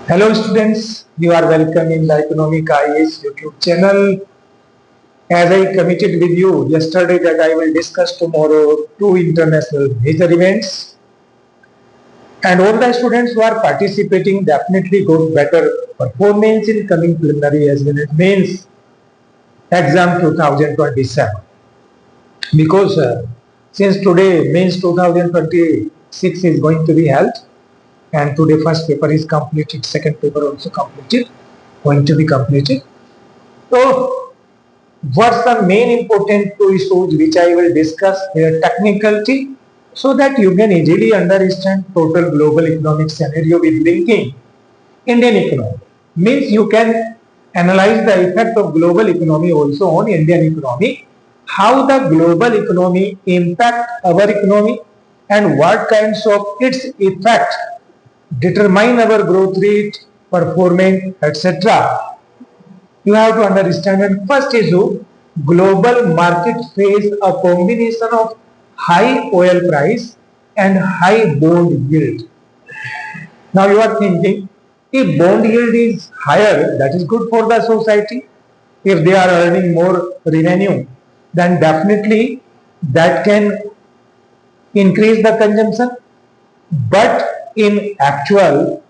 Hello students, you are welcome in the Economic IAS YouTube channel. As I committed with you yesterday that I will discuss tomorrow two international major events, and all the students who are participating definitely got better performance in coming preliminary as well as mains exam 2027, because since today mains 2026 is going to be held, and today first paper is completed, second paper also completed, going to be completed. So what's the main important two issues which I will discuss here technically, so that you can easily understand total global economic scenario with linking Indian economy. Means you can analyze the effect of global economy also on Indian economy, how the global economy impact our economy, and what kinds of its effect determine our growth rate, performance, etc. You have to understand. And first issue, global market face a combination of high oil price and high bond yield. Now you are thinking, if bond yield is higher, that is good for the society. If they are earning more revenue, then definitely that can increase the consumption. But in actual,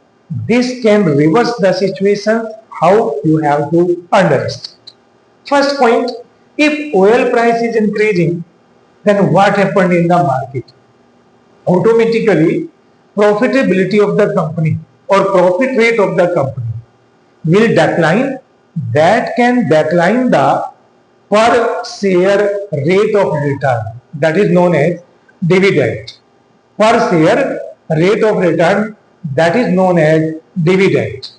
this can reverse the situation. How you have to understand. First point, if oil price is increasing, then what happened in the market? Automatically, profitability of the company or profit rate of the company will decline. That can decline the per share rate of return. That is known as dividend. Per share rate of return, that is known as dividend.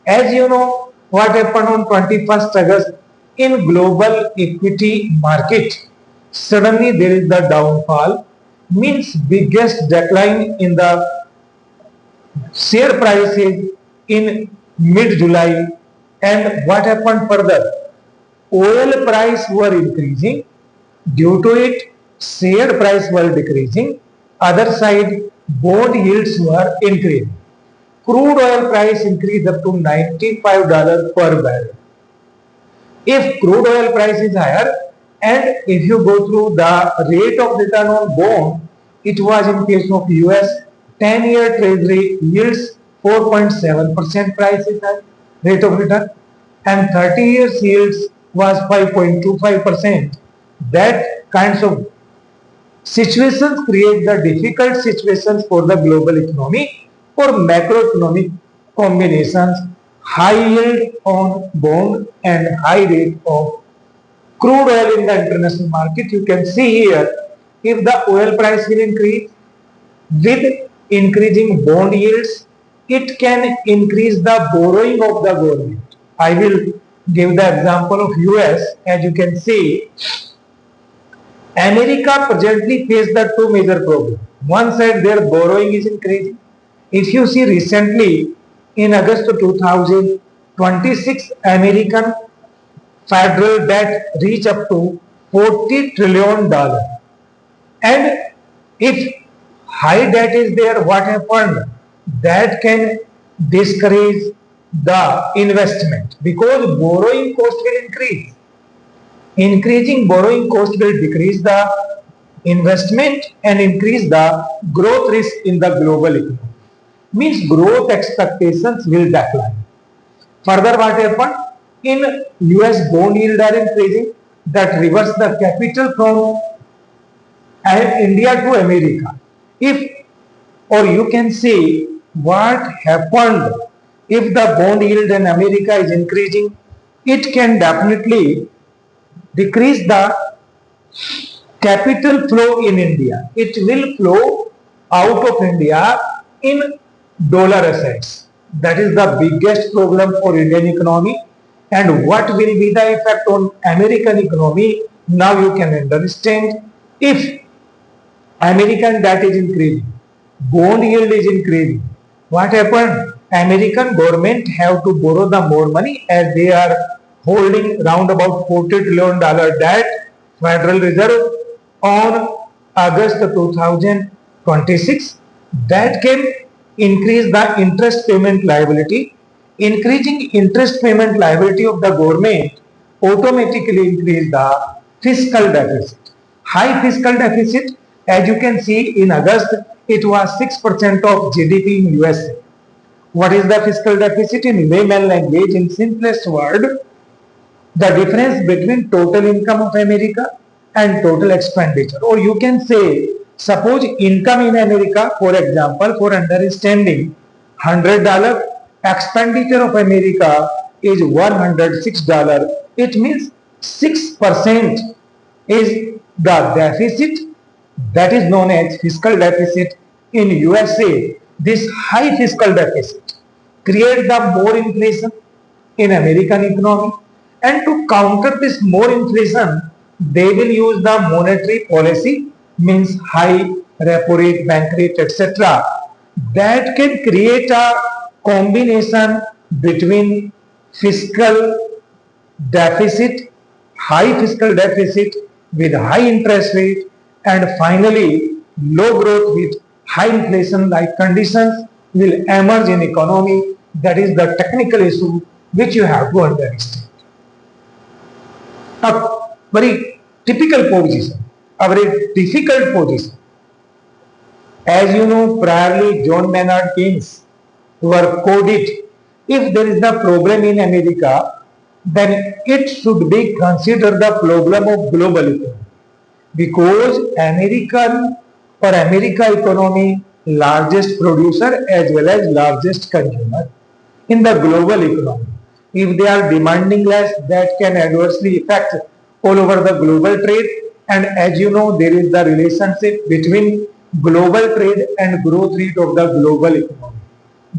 As you know, what happened on 21st August in global equity market? Suddenly there is the downfall, means biggest decline in the share prices in mid-July. And what happened further? Oil price were increasing. Due to it, share price were decreasing. Other side, bond yields were increasing. Crude oil price increased up to $95 per barrel. If crude oil price is higher, and if you go through the rate of return on bond, it was in case of US 10-year treasury yields 4.7% price is high, rate of return, and 30 years yields was 5.25%. That kinds of situations create the difficult situations for the global economy or macroeconomic combinations, high yield on bond and high rate of crude oil in the international market. You can see here, if the oil price will increase with increasing bond yields, it can increase the borrowing of the government. I will give the example of US. As you can see, America presently faces the two major problems. One side, their borrowing is increasing. If you see recently, in August 2026, American federal debt reached up to $40 trillion. And if high debt is there, what happened? That can discourage the investment, because borrowing cost will increase. Increasing borrowing cost will decrease the investment and increase the growth risk in the global economy. Means growth expectations will decline. Further, what happened? In US bond yield are increasing, that reverse the capital from India to America. If, or you can say, what happened if the bond yield in America is increasing, it can definitely decrease the capital flow in India. It will flow out of India in dollar assets. That is the biggest problem for Indian economy. And what will be the effect on American economy? Now you can understand. If American debt is increasing, bond yield is increasing, what happened? American government have to borrow the more money, as they are holding round about $40 trillion debt, Federal Reserve, on August 2026. That can increase the interest payment liability. Increasing interest payment liability of the government automatically increase the fiscal deficit. High fiscal deficit, as you can see in August, it was 6% of GDP in USA. What is the fiscal deficit in layman language? In simplest word, the difference between total income of America and total expenditure. Or you can say, suppose income in America, for example, for understanding $100, expenditure of America is $106. It means 6% is the deficit, that is known as fiscal deficit in USA. This high fiscal deficit creates the more inflation in American economy, and to counter this more inflation, they will use the monetary policy, means high repo rate, bank rate, etc. That can create a combination between fiscal deficit, high fiscal deficit with high interest rate, and finally low growth with high inflation like conditions will emerge in economy. That is the technical issue which you have to understand. A very typical position, a very difficult position. As you know, priorly John Maynard Keynes were coded, if there is a problem in America, then it should be considered the problem of global economy, because America economy largest producer as well as largest consumer in the global economy. If they are demanding less, that can adversely affect all over the global trade. And as you know, there is the relationship between global trade and growth rate of the global economy.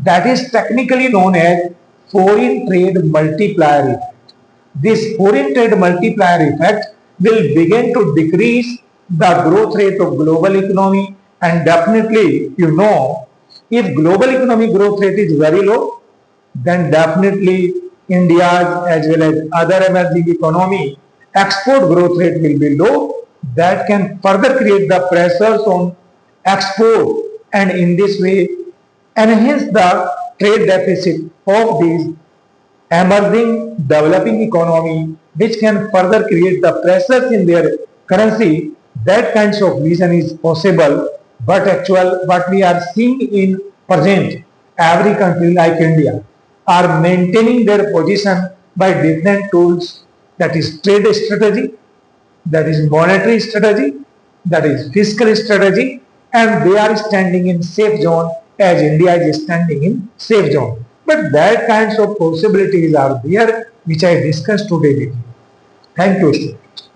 That is technically known as foreign trade multiplier effect. This foreign trade multiplier effect will begin to decrease the growth rate of global economy, and definitely, you know, if global economy growth rate is very low, then definitely India's as well as other emerging economy export growth rate will be low. That can further create the pressures on export, and in this way enhance the trade deficit of these emerging developing economy, which can further create the pressures in their currency. That kinds of reason is possible, but actual what we are seeing in present, every country like India are maintaining their position by different tools, that is trade strategy, that is monetary strategy, that is fiscal strategy, and they are standing in safe zone as India is standing in safe zone. But that kinds of possibilities are there which I discussed today with you. Thank you, students.